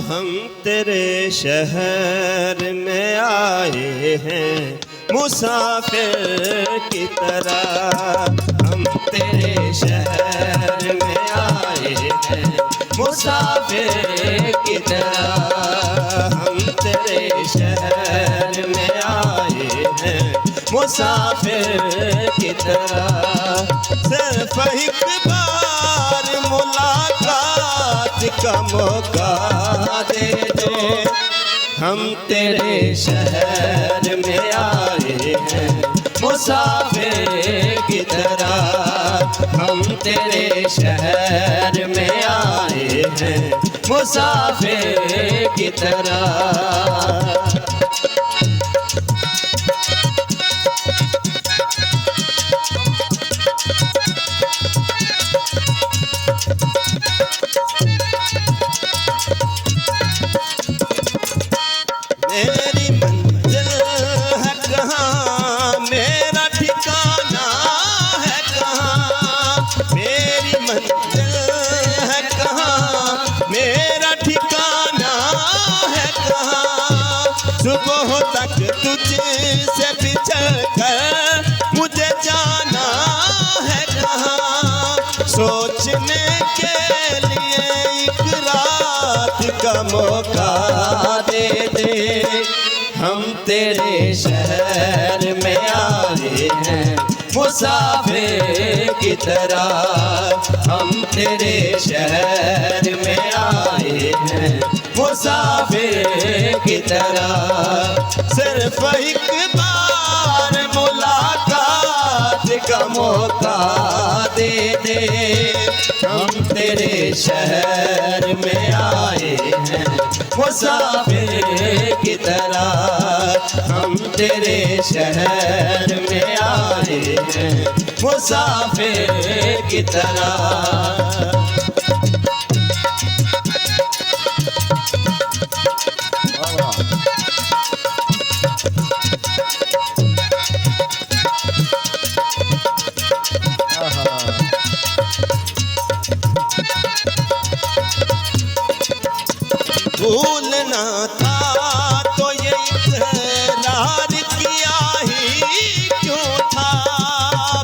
हम तेरे शहर में आए हैं मुसाफिर की तरह। हम तेरे शहर में आए हैं मुसाफिर की तरह। हम तेरे शहर में आए हैं मुसाफिर की तरह। सिर्फ एक बार मुलाकात का मौका दे दे। हम तेरे शहर में आए हैं मुसाफिर की तरह। हम तेरे शहर में आए हैं मुसाफिर की तरह। मेरी मंजिल है कहाँ, मेरा ठिकाना है कहाँ। मेरी मंजिल है कहाँ, मेरा ठिकाना है कहाँ। सुबह तक तुझसे बिछड़ कर मुझे जाना है कहाँ। सोचने के लिए एक रात का मौका दे दे। हम तेरे शहर में आए हैं मुसाफिर की तरह। हम तेरे शहर में आए हैं मुसाफिर की तरह। सिर्फ एक बार मुलाकात का मौका दे दे। हम तेरे शहर में आए हैं मुसाफिर की तरह। हम तेरे शहर में आए हैं मुसाफिर की तरह। भूलना था तो ये इकरार किया ही क्यों था।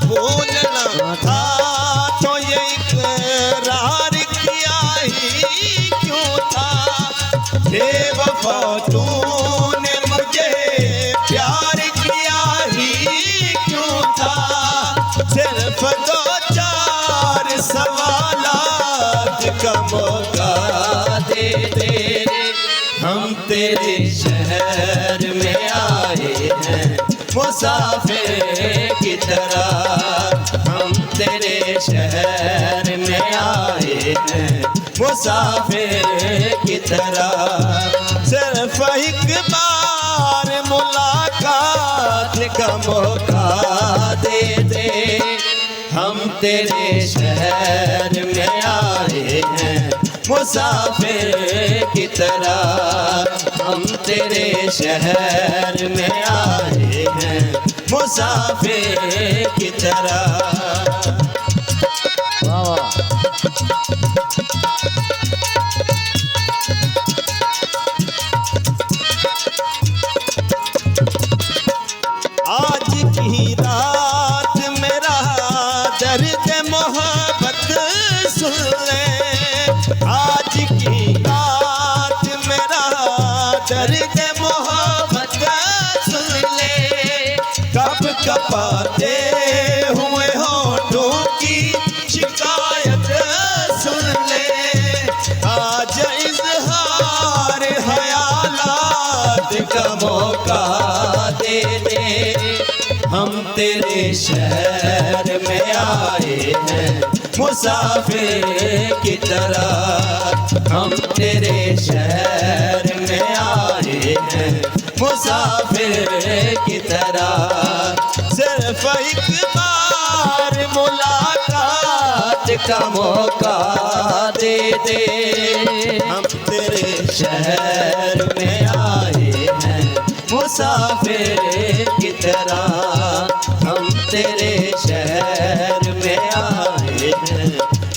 भूलना था तो ये इकरार किया ही क्यों था। बेवफा तूने मुझे प्यार किया ही क्यों था। सिर्फ दो चार सवालात का मौका दे दे। हम तेरे शहर में आए हैं मुसाफिर की तरह। हम तेरे शहर में आए हैं मुसाफिर की तरह। सिर्फ एक बार मुलाकात का मौका दे दे। हम तेरे शहर में आए हैं मुसाफिर की तरह। हम तेरे शहर में आए हैं मुसाफिर की तरह। आज की रात मेरा दर्द मोहब्बत सुन ले। आज की रात मेरा दर्द मोहब्बत सुन ले। कब कपाते हुए होठों की शिकायत सुन ले। आज इजहार ख्यालात का मौका दे दे। हम तेरे शहर में आए हैं मुसाफिर की तरह। हम तेरे शहर में आए हैं मुसाफिर की तरह। सिर्फ एक बार मुलाकात का मौका दे दे। हम तेरे शहर में आए हैं मुसाफिर की तरह। हम तेरे शहर में आए हैं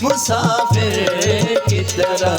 मुसाफिर की तरह।